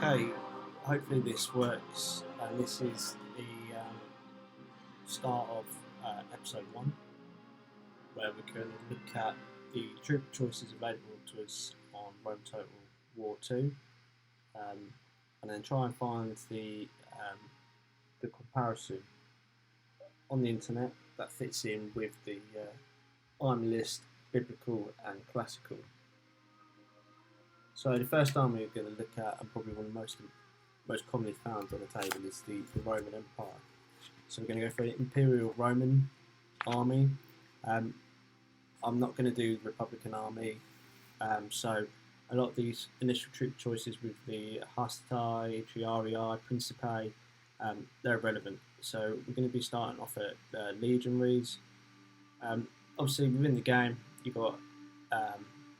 Okay, hopefully this works. This is the start of episode 1, where we're going to look at the troop choices available to us on Rome Total War 2, and then try and find the comparison on the internet that fits in with the army list, biblical and classical. So the first army we're going to look at, and probably one of the most commonly found on the table, is the Roman Empire. So we're going to go for the Imperial Roman army. I'm not going to do the Republican army. So a lot of these initial troop choices with the Hastati, Triarii, Principi, they're relevant. So we're going to be starting off at legionaries. Obviously within the game you've got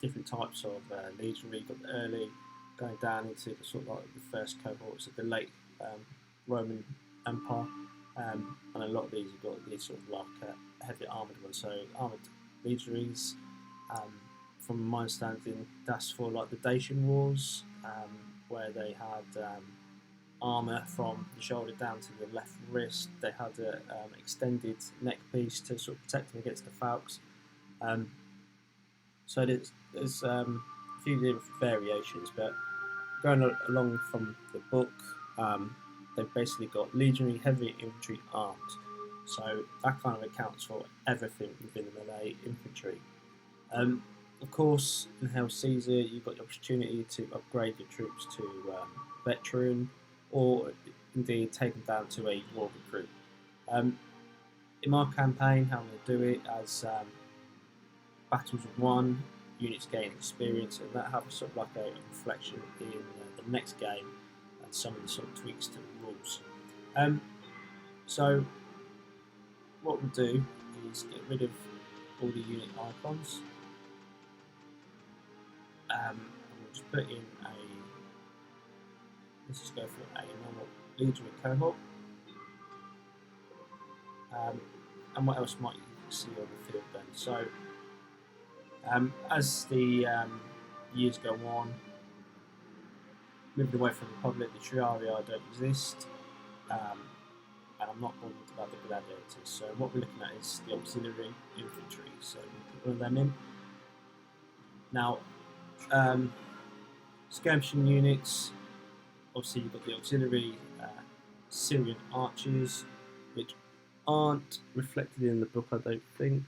different types of legionary. You've got the early, going down into the sort of like the first cohorts of the late Roman Empire, and a lot of these have got these sort of like heavy armoured ones. So armoured legionaries, from my understanding, that's for like the Dacian Wars, where they had armour from the shoulder down to the left wrist. They had an extended neck piece to sort of protect them against the falcons. So there's a few different variations, but going along from the book, they've basically got legionary heavy infantry armed. So that kind of accounts for everything within the melee infantry. Of course, in Hail Caesar, you've got the opportunity to upgrade your troops to veteran, or indeed take them down to a war recruit. In my campaign, how I'm going to do it, as battles won, units gain experience, and that has sort of like a reflection in the next game and some of the sort of tweaks to the rules. So what we'll do is get rid of all the unit icons, and we'll just put in let's just go for a normal legionary cohort. And what else might you see on the field then? So as the years go on, moving away from the Republic, the Triarii don't exist, and I'm not bothered about the gladiators. So what we're looking at is the auxiliary infantry. So we'll put one of them in. Now, skirmishing units, obviously you've got the auxiliary Syrian archers, which aren't reflected in the book, I don't think.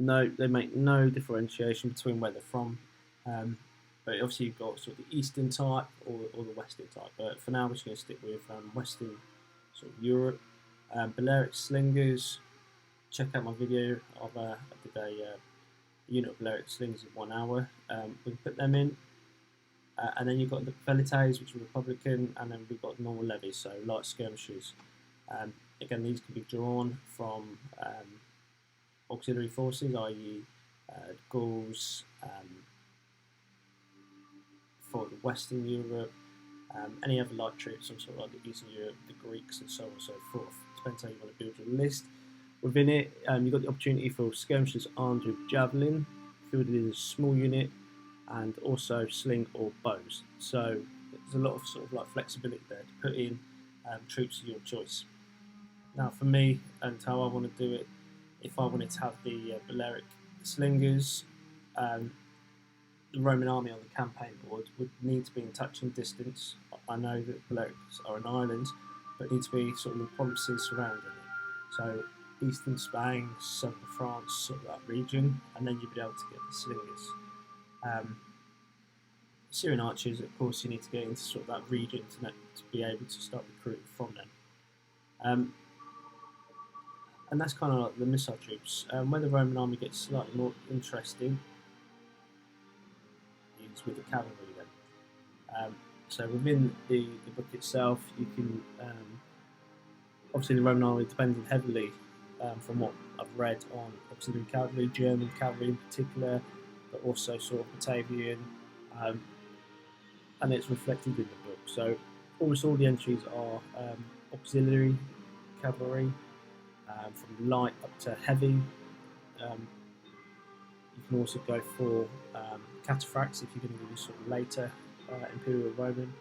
No, they make no differentiation between where they're from, but obviously you've got sort of the Eastern type or the Western type. But for now, we're just going to stick with Western sort of Europe. Balearic slingers. Check out my video of I did a unit of Balearic slingers in 1 hour. We can put them in, and then you've got the Velites, which are Republican, and then we've got normal levies, so light skirmishers. Again, these can be drawn from auxiliary forces, i.e. Gauls, for the Western Europe, any other light troops from sort of like the Eastern Europe, the Greeks, and so on and so forth. Depends how you want to build your list. Within it, you've got the opportunity for skirmishers armed with javelin, fielded in a small unit, and also sling or bows. So there's a lot of sort of like flexibility there to put in troops of your choice. Now, for me, and how I want to do it, if I wanted to have the Balearic slingers, the Roman army on the campaign board would need to be in touching distance. I know that Balearics are an island, but need to be sort of in provinces surrounding it. So eastern Spain, southern France, sort of that region, and then you'd be able to get the slingers. Syrian archers, of course, you need to get into sort of that region to be able to start recruiting from them. And that's kind of like the missile troops. Where the Roman army gets slightly more interesting is with the cavalry then. So within the book itself, you can, obviously the Roman army depended heavily, from what I've read, on auxiliary cavalry, German cavalry in particular, but also sort of Batavian, and it's reflected in the book. So almost all the entries are auxiliary cavalry, from light up to heavy. You can also go for cataphracts if you're going to use sort of later Imperial Roman.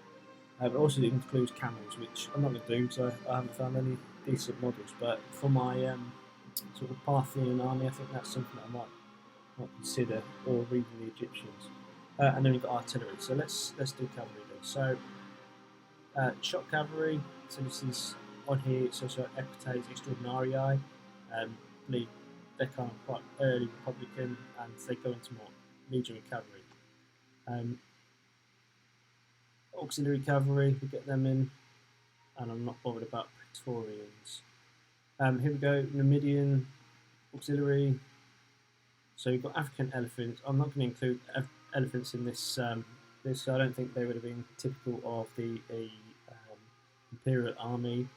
It also includes camels, which I'm not going to do because I haven't found any decent models. But for my sort of Parthian army, I think that's something that I might consider, or even the Egyptians. And then we've got artillery. So let's do cavalry then. So shot cavalry. So this is on here. It's also Equites Extraordinarii. I believe they're kind of quite early Republican, and they go into more legionary cavalry. Auxiliary cavalry, we get them in, and I'm not bothered about Praetorians. Here we go, Numidian auxiliary. So you've got African elephants. I'm not going to include elephants in this. So I don't think they would have been typical of the Imperial army.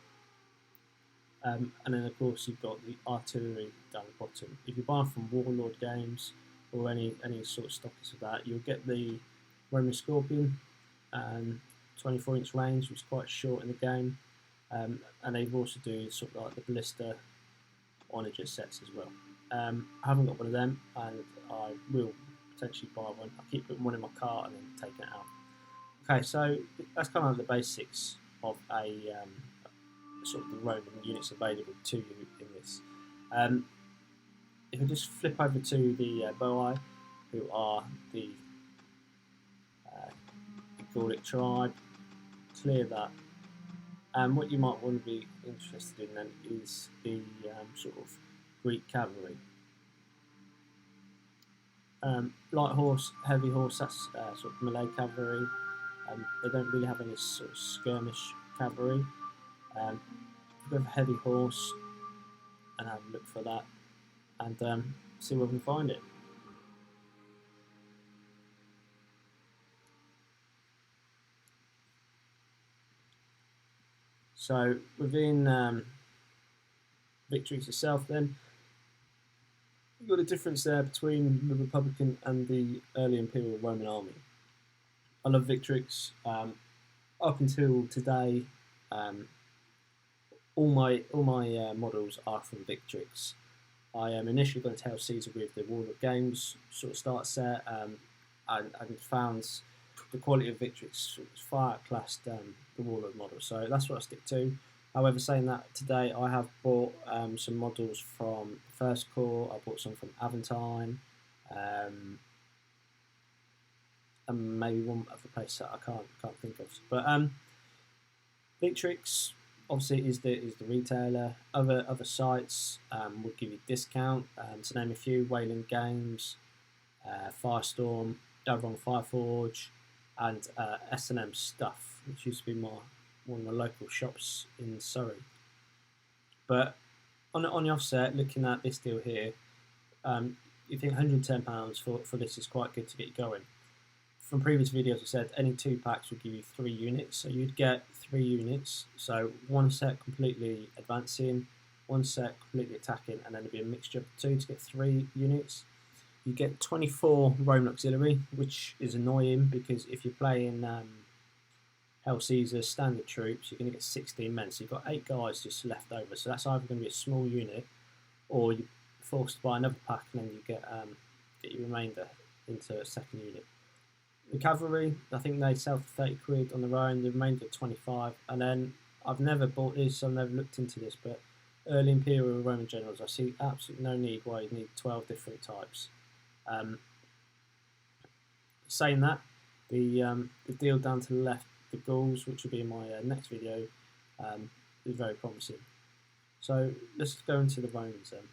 And then of course you've got the artillery down the bottom. If you buy from Warlord Games or any sort of stockists of that, you'll get the Roman Scorpion, 24-inch range, which is quite short in the game. And they also do sort of like the ballista onager sets as well. I haven't got one of them, and I will potentially buy one. I keep putting one in my cart and then taking it out. Okay, so that's kind of the basics of a sort of the Roman units available to you in this. If we just flip over to the Boii, who are the Gallic tribe, clear that. And what you might want to be interested in then is the sort of Greek cavalry. Light horse, heavy horse, that's sort of melee cavalry. They don't really have any sort of skirmish cavalry. Go for heavy horse and have a look for that, and see where we can find it. So within Victrix itself, then you've got a difference there between the Republican and the early Imperial Roman army. I love Victrix. Up until today, all my models are from Victrix. I am initially going to Hail Caesar with the Warlord Games sort of start set, and found the quality of Victrix far outclassed the Warlord model, so that's what I stick to. However, saying that, today I have bought some models from First Corps. I bought some from Aventine, and maybe one other place that I can't think of. But Victrix obviously is the retailer. Other sites will give you discount. To name a few: Wayland Games, Firestorm, Davron Fireforge, and S&M Stuff, which used to be one of the local shops in Surrey. But on the offset, looking at this deal here, you think £110 for this is quite good to get you going. From previous videos I said any 2 packs would give you 3 units, so you'd get 3 units, so one set completely advancing, one set completely attacking, and then it'd be a mixture of the 2 to get 3 units. You get 24 Roman Auxiliary, which is annoying because if you're playing Hail Caesar standard troops, you're going to get 16 men, so you've got 8 guys just left over, so that's either going to be a small unit, or you're forced to buy another pack and then you get your remainder into a second unit. The cavalry, I think they sell for 30 quid on their own, the remainder 25, and then I've never bought this, so I've never looked into this, but early Imperial Roman generals, I see absolutely no need why you need 12 different types. Saying that, the deal down to the left, the Gauls, which will be in my next video, is very promising. So let's go into the Romans then.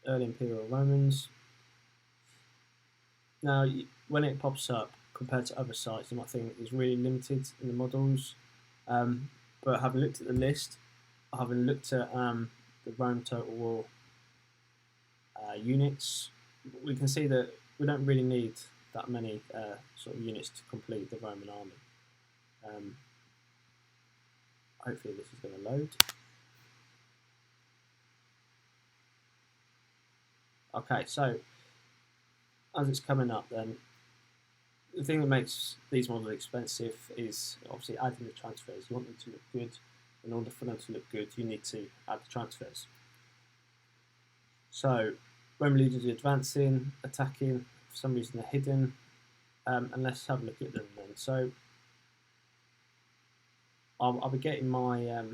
Early Imperial Romans. Now, when it pops up, compared to other sites, you might think it's really limited in the models. But having looked at the list, having looked at the Rome Total War units, we can see that we don't really need that many sort of units to complete the Roman army. Hopefully this is going to load. Okay, so as it's coming up then, the thing that makes these models expensive is obviously adding the transfers. You want them to look good. In order for them to look good, you need to add the transfers. So Roman legions are advancing, attacking. For some reason they're hidden. And let's have a look at them then. So I'll be getting my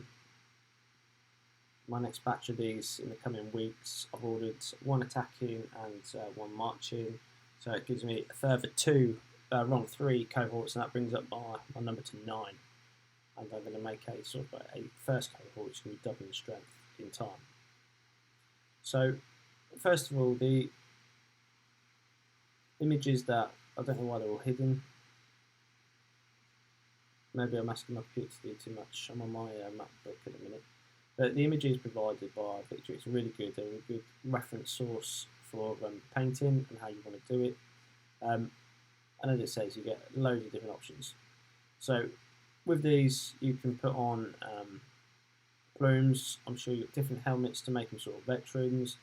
my next batch of these in the coming weeks. I've ordered one attacking and one marching, so it gives me a further three cohorts, and that brings up my number to 9. And I'm going to make a sort of a first cohort which can be double in strength in time. So first of all, the images that I don't know why they're all hidden. Maybe I'm asking my computer to do too much. I'm on my MacBook at the minute. But the images provided by Victrix are really good. They're a good reference source for painting and how you want to do it. And as it says, you get loads of different options. So with these, you can put on plumes. I'm sure you've got different helmets to make them sort of veterans,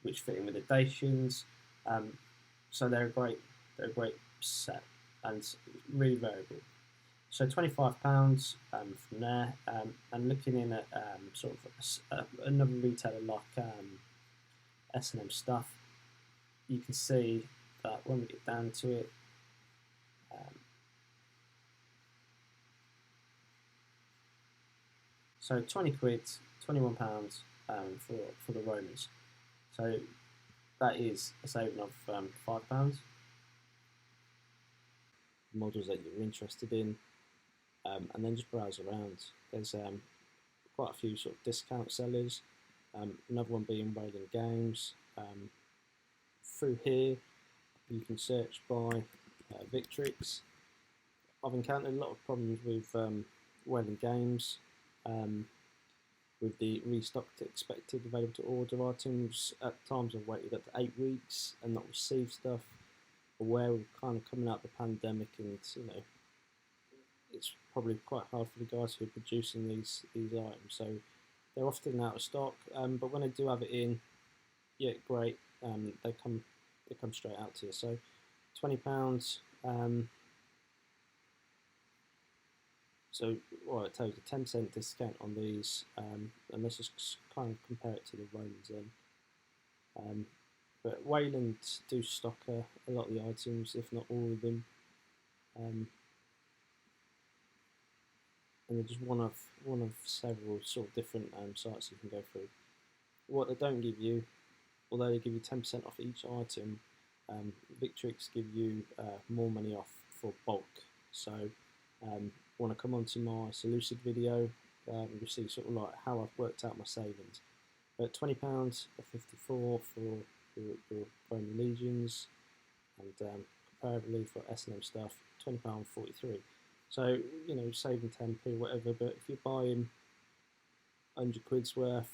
which fit in with the Dacians. So they're a great set and really variable. So £25 from there, and looking in at sort of another retailer like S&M Stuff, you can see that when we get down to it, so 20 quid, £21 for the Romans. So that is a saving of £5. Models that you're interested in. And then just browse around. There's quite a few sort of discount sellers. Another one being Wayland Games. Through here, you can search by Victrix. I've encountered a lot of problems with Wayland Games, with the restocked expected available to order items. At times I've waited up to 8 weeks and not received stuff. Aware we're kind of coming out of the pandemic, and it's probably quite hard for the guys who are producing these items, so they're often out of stock. But when they do have it in, yeah, great. They come straight out to you. So £20. So well, it tells you 10% discount on these, and let's just kind of compare it to the Romans then. But Wayland do stock a lot of the items, if not all of them. And they're just one of several sort of different sites you can go through. What they don't give you, although they give you 10% off each item, Victrix give you more money off for bulk. So want to come on to my Seleucid video, you'll see sort of like how I've worked out my savings. But £20 or 54 for your Roman legions, and comparably for S&M stuff, £20.43. So, saving 10p, whatever, but if you're buying 100 quid's worth,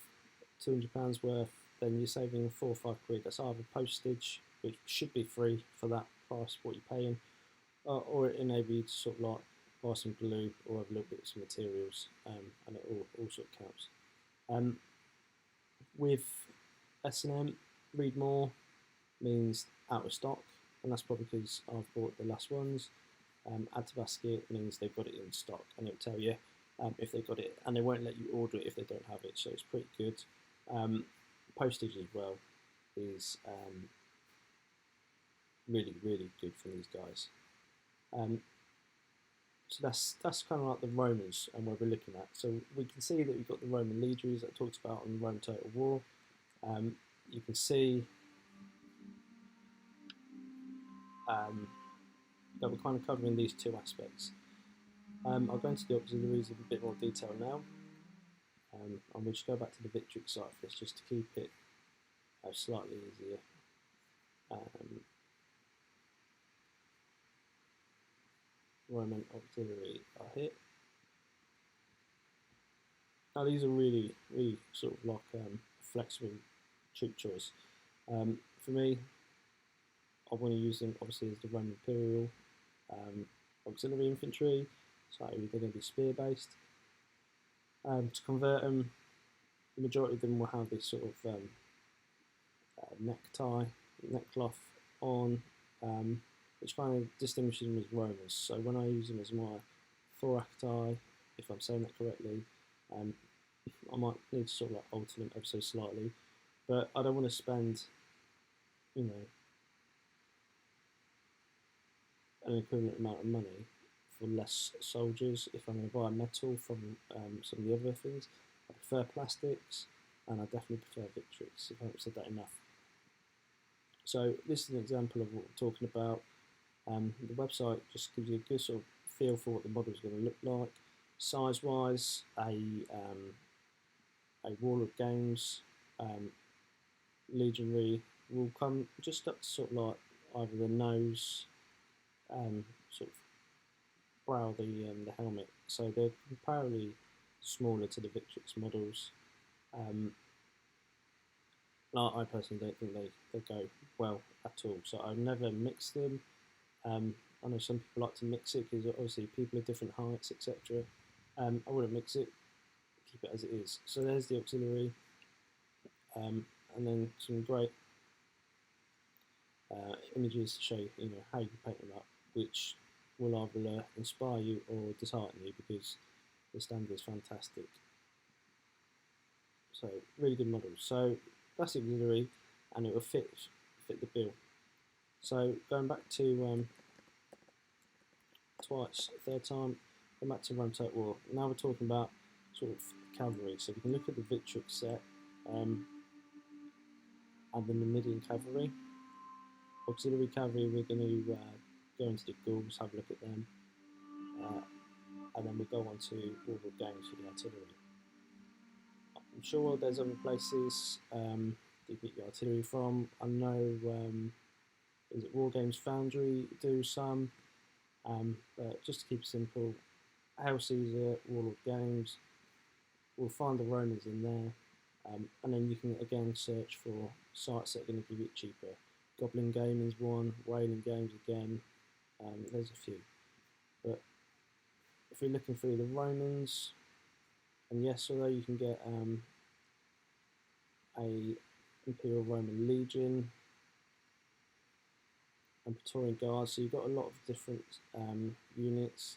£200 worth, then you're saving 4 or 5 quid. That's either postage, which should be free for that price, what you're paying, or it enables you to sort of like buy some glue or have a little bit of some materials, and it all sort of counts. With S&M, read more means out of stock, and that's probably because I've bought the last ones. Add to basket means they've got it in stock, and it'll tell you if they've got it, and they won't let you order it if they don't have it, so it's pretty good. Postage as well is really good from these guys. So that's kind of like the Romans and where we're looking at. So we can see that we've got the Roman legions that I talked about on Rome Total War. You can see that we're kind of covering these two aspects. I'll go into the auxiliaries in a bit more detail now, and we'll just go back to the Victrix site for this just to keep it slightly easier. Roman auxiliary are here. Now these are really sort of like flexible troop choice. For me, I want to use them obviously as the Roman Imperial auxiliary infantry, so they're going to be spear based. To convert them, the majority of them will have this sort of neckcloth on, which kind of distinguishes them as Romans. So when I use them as my thorax tie, if I'm saying that correctly, I might need to sort of like alter them ever so slightly. but I don't want to spend, you know, an equivalent amount of money for less soldiers if I'm going to buy metal from some of the other things. I prefer plastics, and I definitely prefer Victrix, if I haven't said that enough. So this is an example of what we're talking about. The website just gives you a good sort of feel for what the model is going to look like. Size-wise, a Warlord Games Legionary will come just up to sort of like either the nose, sort of brow, the helmet. So they're comparatively smaller to the Victrix models. I personally don't think they go well at all. So I've never mixed them. I know some people like to mix it because obviously people of different heights, etc. I wouldn't mix it, keep it as it is. So there's the auxiliary, and then some great images to show you know how you can paint them up, which will either inspire you or dishearten you because the standard is fantastic. So really good models. So that's the auxiliary, and it will fit the bill. So going back to third time, going back to Rome Total War. Now we're talking about sort of cavalry. So we can look at the Victrix set and the Numidian cavalry. Auxiliary cavalry, we're going to go into the Gauls, have a look at them, and then we go on to Warlord Games for the artillery. I'm sure there's other places you get your artillery from. I know, is it War Games Foundry do some, but just to keep it simple, Hail Caesar, Warlord Games, we'll find the Romans in there, and then you can again search for sites that are going to give it cheaper. Goblin Gaming's one, Whaling Games again, there's a few. But if we're looking through the Romans, and yes, although you can get a Imperial Roman Legion and Praetorian Guards, so you've got a lot of different units.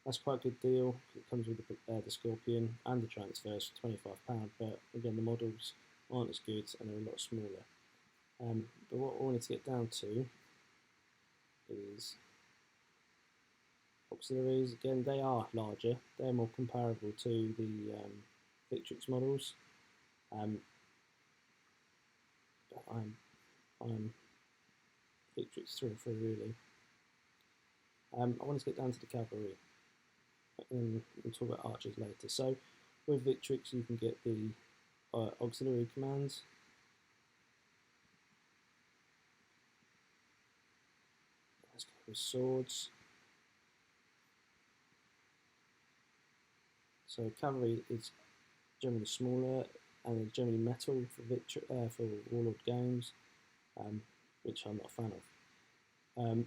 That's quite a good deal. It comes with the Scorpion and the transfers for £25, but again the models aren't as good and they're a lot smaller. But what I wanted to get down to is auxiliaries. Again, they are larger. They're more comparable to the Victrix models. But I'm Victrix through and through really. I wanted to get down to the cavalry, and we'll talk about archers later. So with Victrix, you can get the auxiliary commands. Let's go with swords. So cavalry is generally smaller and generally metal for Warlord Games, which I'm not a fan of.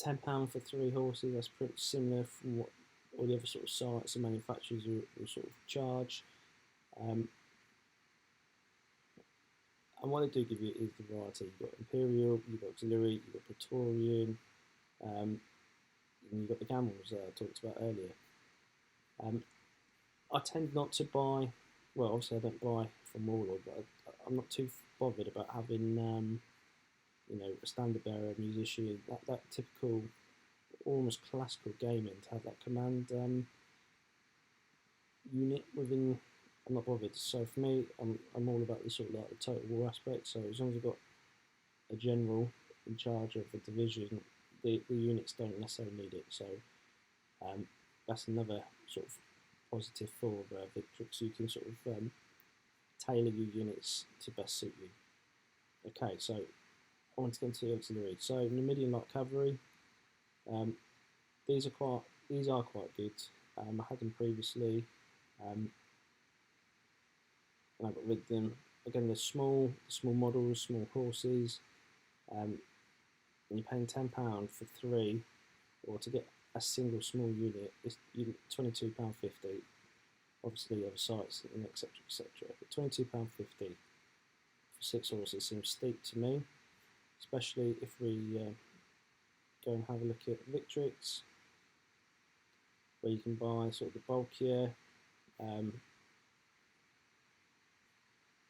£10 for 3 horses, that's pretty similar from what all the other sort of sites and manufacturers will sort of charge. And what they do give you is the variety. You've got Imperial, you've got Auxiliary, you've got Praetorian, and you've got the Camels that I talked about earlier. I tend not to buy, well obviously I don't buy from Warlord, but I'm not too bothered about having you know, a standard bearer, musician, that typical, almost classical gaming, to have that command unit within. I'm not bothered. So for me, I'm all about the sort of like the total war aspect. So as long as I've got a general in charge of a division, the units don't necessarily need it. So that's another sort of positive for Victrix. You can sort of tailor your units to best suit you. Okay, so I want to get into the auxiliary. So Numidian light cavalry. These are quite good. I had them previously, and I got rid of them. Again, they're small models, small horses. And you're paying £10 for 3, or to get a single small unit, it's £22.50. Obviously, other sites and etc. But £22.50 for 6 horses seems steep to me, especially if we go and have a look at Victrix, where you can buy sort of the bulkier,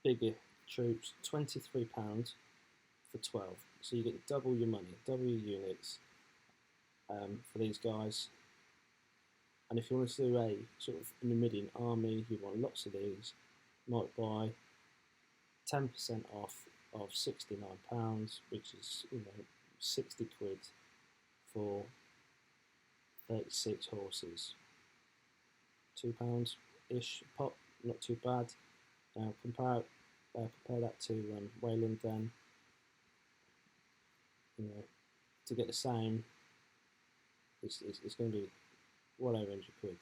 bigger troops, £23 for 12. So you get double your money, double your units for these guys. And if you want to do a sort of Numidian army, you want lots of these, you might buy 10% off of £69, which is 60 quid for 36 horses. £2-ish pop, not too bad. Now compare that to Wayland, then to get the same, it's going to be well over 100 quid.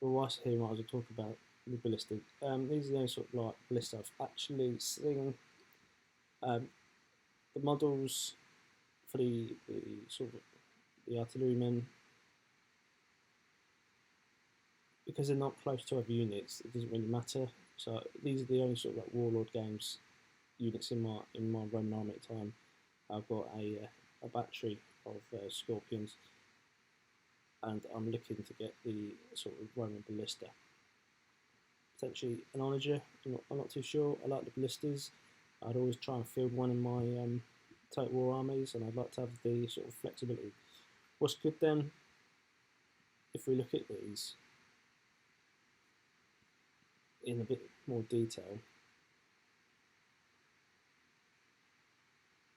But whilst here, might as well talk about the ballista. These are the only sort of like ballista I've actually seen. The models for the sort of the artillerymen, because they're not close to other units, it doesn't really matter. So these are the only sort of like Warlord games units in my Roman army at the time. I've got a battery of Scorpions, and I'm looking to get the sort of Roman ballista. Potentially an onager, I'm not too sure. I like the ballistas. I'd always try and field one in my Total War armies, and I'd like to have the sort of flexibility. What's good then, if we look at these in a bit more detail,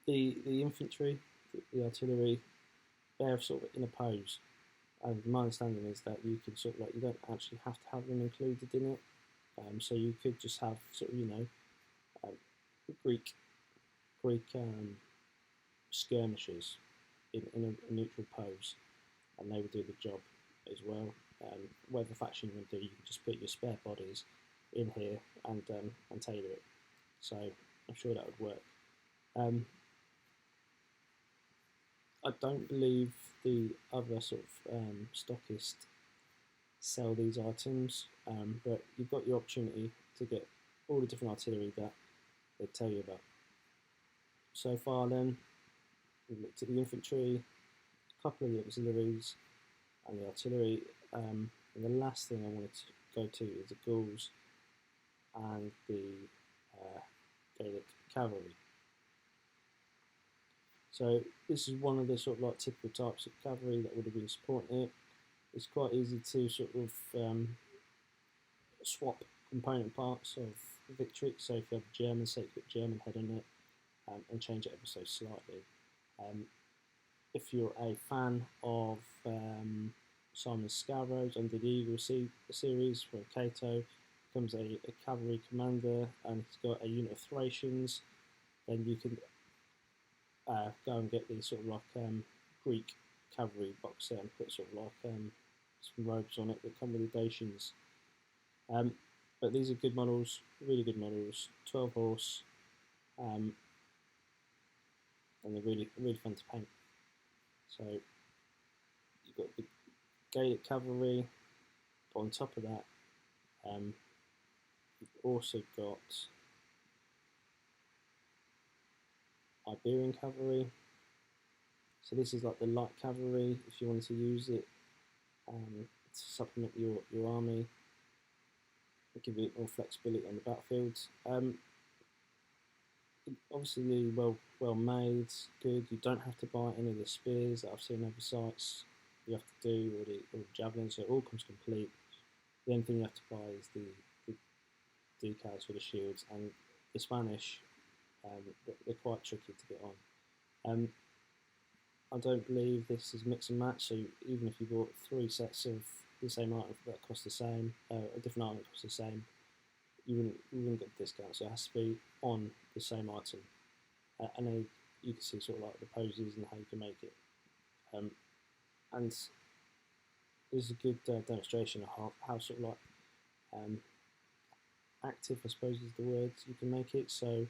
the infantry, the artillery, they're sort of in a pose. And my understanding is that you can sort of like, you don't actually have to have them included in it. So you could just have sort of Greek skirmishers in a neutral pose, and they would do the job as well. Whatever faction you want to do, you can just put your spare bodies in here and tailor it. So I'm sure that would work. I don't believe the other sort of stockists sell these items, but you've got your opportunity to get all the different artillery that they tell you about. So far then, we've looked at the infantry, a couple of the auxiliaries and the artillery, and the last thing I wanted to go to is the Gauls and the Gaelic cavalry. So this is one of the sort of like typical types of cavalry that would have been supporting it. It's quite easy to sort of swap component parts of victory. So if you have German, say you put German head on it, and change it ever so slightly. If you're a fan of Simon Scarrow's Under the Eagle series from Cato, becomes a cavalry commander, and he's got a unit of Thracians, then you can go and get these sort of like Greek cavalry box set and put sort of like some robes on it that come with the Dacians. But these are good models, really good models, 12 horse, and they're really fun to paint. So you've got the Gaelic cavalry, but on top of that, you've also got Iberian cavalry. So this is like the light cavalry if you wanted to use it to supplement your army, give you more flexibility on the battlefields. Obviously well made, good. You don't have to buy any of the spears that I've seen other sites you have to do, or the javelins, so it all comes complete. The only thing you have to buy is the decals for the shields, and the Spanish, they're quite tricky to get on. I don't believe this is mix and match, so even if you bought 3 sets of the same item that cost the same, a different item that costs the same, you wouldn't get the discount, so it has to be on the same item. And then you can see sort of like the poses and how you can make it. And this is a good demonstration of how sort of like active, I suppose is the word, you can make it. So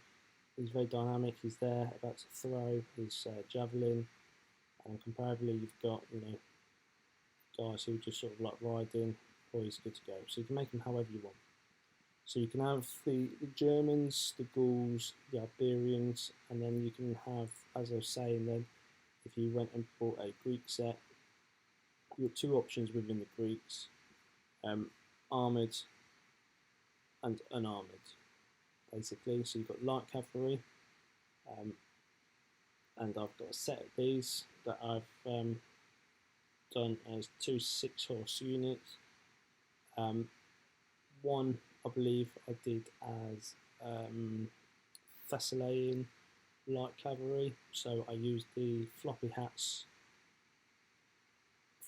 he's very dynamic, he's there, about to throw his javelin, and comparably you've got, guys who just sort of like ride in, or he's good to go. So you can make them however you want. So you can have the Germans, the Gauls, the Iberians, and then you can have, as I was saying then, if you went and bought a Greek set, you have 2 options within the Greeks, armoured and unarmoured. basically. So you've got light cavalry, and I've got a set of these that I've done as 2 6-horse units. One, I believe I did as Thessalian light cavalry, so I used the floppy hats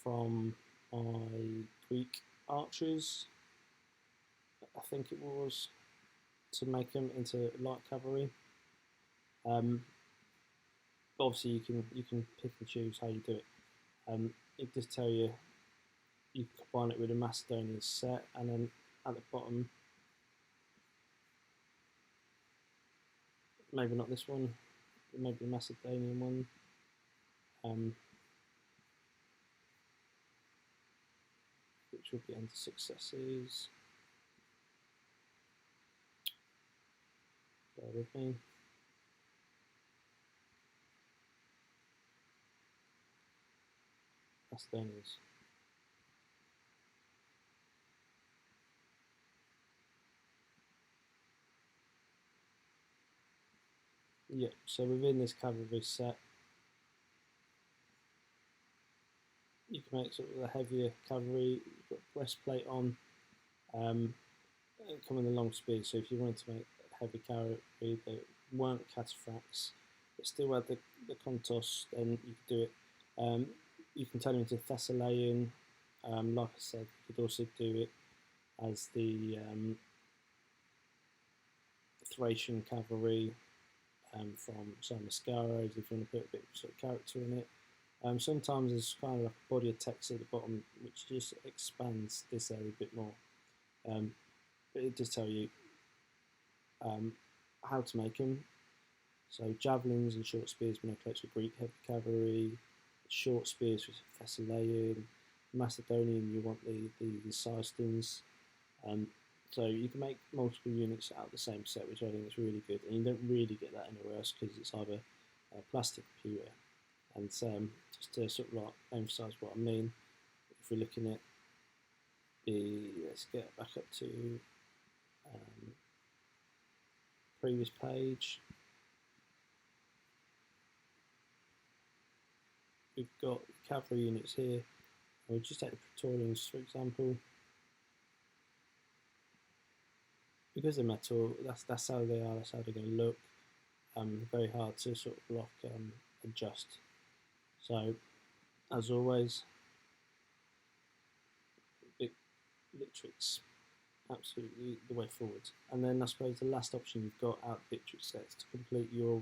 from my Greek archers, I think it was, to make them into light cavalry. Obviously you can pick and choose how you do it. It does tell you can combine it with a Macedonian set, and then at the bottom, maybe not this one, but maybe the Macedonian one. Which will be under successes. Bear with me. Macedonians. Yeah, so within this cavalry set, you can make sort of the heavier cavalry. You've got breastplate on, and come with a long spear. So if you wanted to make heavy cavalry that weren't cataphracts, but still had the contos, then you could do it. You can turn them into Thessalian. Like I said, you could also do it as the Thracian cavalry from some Mascaros, if you want to put a bit of sort of character in it. Sometimes there's kind of like a body of text at the bottom which just expands this area a bit more. But it does tell you how to make them. So javelins and short spears when close with Greek heavy cavalry, short spears with Thessalian, Macedonian you want the Sicilians. So you can make multiple units out of the same set, which I think is really good, and you don't really get that anywhere else because it's either plastic or pewter. And just to sort of like emphasise what I mean, if we're looking at let's get back up to previous page. We've got cavalry units here. We'll just take the Praetorians for example. Because they're metal, that's how they are. That's how they're going to look. Very hard to sort of like adjust. So, as always, Victrix, absolutely the way forward. And then I suppose the last option you've got out of Victrix sets to complete your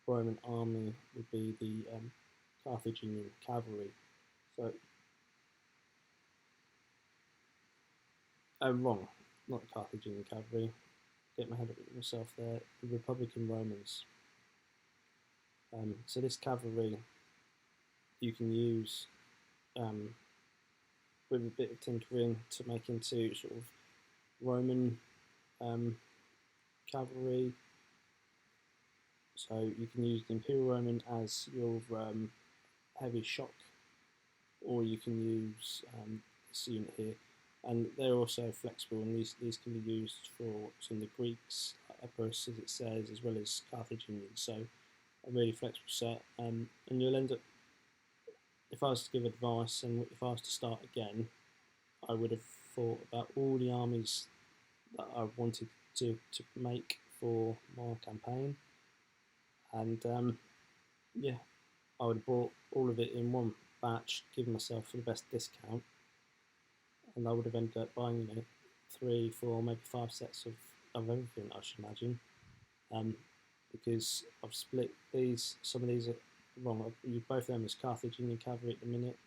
Roman army would be the Carthaginian cavalry. So, wrong, not the Carthaginian cavalry. Get my head up with myself there. The Republican Romans. So this cavalry you can use with a bit of tinkering to make into sort of Roman cavalry. So you can use the Imperial Roman as your heavy shock, or you can use this unit here, and they're also flexible, and these can be used for some of the Greeks, Epirus as it says, as well as Carthaginians. So a really flexible set, and you'll end up, if I was to give advice and if I was to start again, I would have thought about all the armies that I wanted to make for my campaign, and yeah, I would have bought all of it in one batch, given myself the best discount, and I would have ended up buying 3, 4, maybe 5 sets of everything, I should imagine. Because I've split these. Some of these are wrong. Both of them as Carthaginian cavalry at the minute,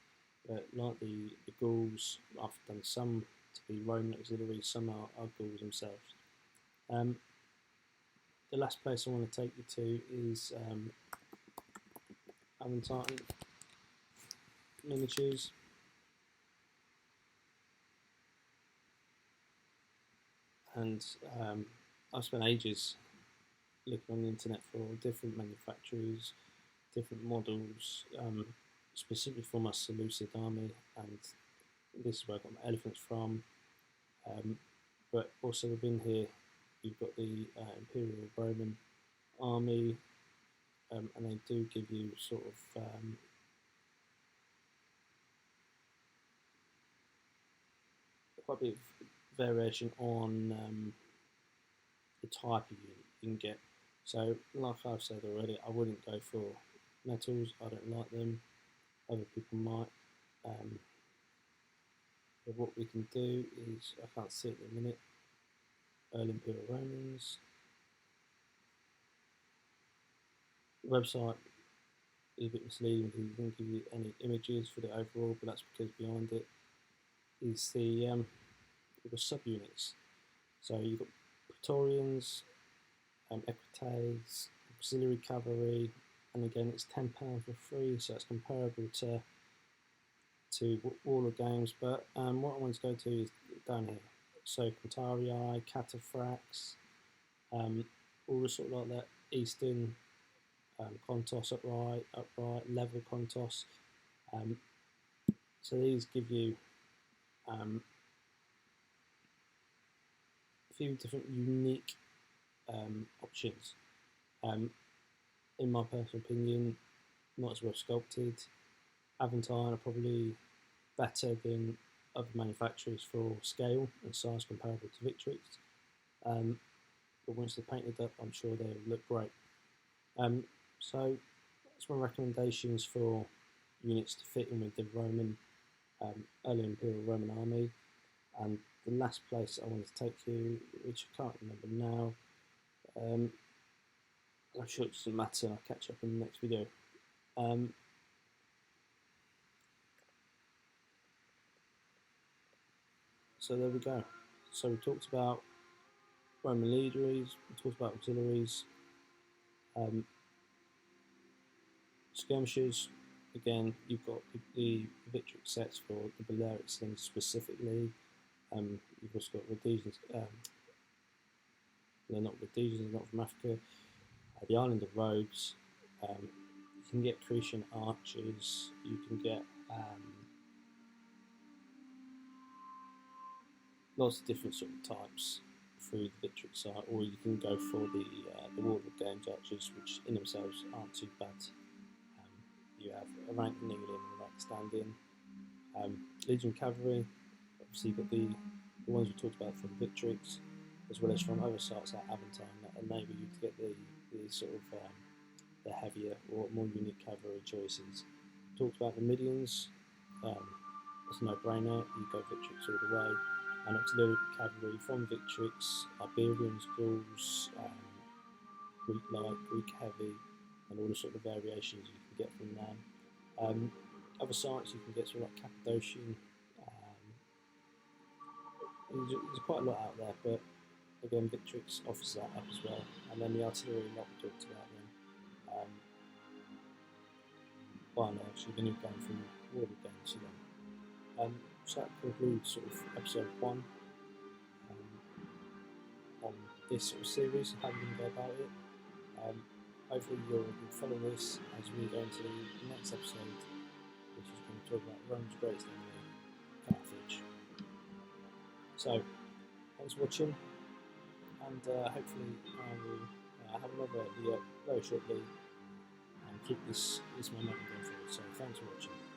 but like the Gauls, I've done some to be Roman auxiliary, some are Gauls themselves. The last place I want to take you to is Untitled miniatures. And I've spent ages looking on the internet for different manufacturers, different models, specifically for my Seleucid army, and this is where I got my elephants from. But also within here, you've got the Imperial Roman army, and they do give you sort of quite a bit of variation on the type of unit you can get. So, like I've said already, I wouldn't go for metals. I don't like them. Other people might. But what we can do is, I can't see it in a minute. Early Imperial Romans. The website is a bit misleading because it doesn't give you any images for the overall, but that's because behind it is the subunits. So you've got Praetorians, Equites, Auxiliary Cavalry, and again it's £10 for free, so it's comparable to all the games. But what I want to go to is down here. So Quintarii, Cataphracts, all the sort of like that Eastern Contos, upright, level Contos. So these give you a few different unique options. In my personal opinion, not as well sculpted. Aventine are probably better than other manufacturers for scale and size comparable to Victrix. But once they're painted up, I'm sure they'll look great. So that's my recommendations for units to fit in with the Roman, early Imperial Roman army. And the last place I want to take you, which I can't remember now, I'm sure it doesn't matter, I'll catch up in the next video. So there we go. So we talked about Roman legionaries, we talked about auxiliaries, skirmishers. Again, you've got the Victrix sets for the Balearic slings specifically. You've also got Rhodesians, they're not Rhodesians, not from Africa. The island of Rhodes. You can get Cretan archers. You can get lots of different sort of types through the Victrix side, or you can go for the Warlord Games archers, which in themselves aren't too bad. You have a rank kneeling and a rank standing. Legion Cavalry, obviously you've got the ones we talked about from Victrix, as well as from other sites like Aventine that enable you to get the sort of the heavier or more unique cavalry choices. Talked about the Midians, it's a no-brainer, you go Victrix all the way, and auxiliary cavalry from Victrix, Iberians, Gauls, Greek light, Greek heavy, and all the sort of variations you can get from them. Other sites you can get sort of like Cappadocian. There's quite a lot out there, but again Victrix offers that up as well. And then the artillery that we talked about then. By now, so then you're going through Warlord Games again. So that concludes sort of episode 1 on this sort of series, how we're going to go about it. Hopefully you'll follow this as we go into the next episode, which is going to talk about Rome's greatest enemy, Carthage. So, thanks for watching, and hopefully I will have another video very shortly and keep this momentum going forward. So thanks for watching.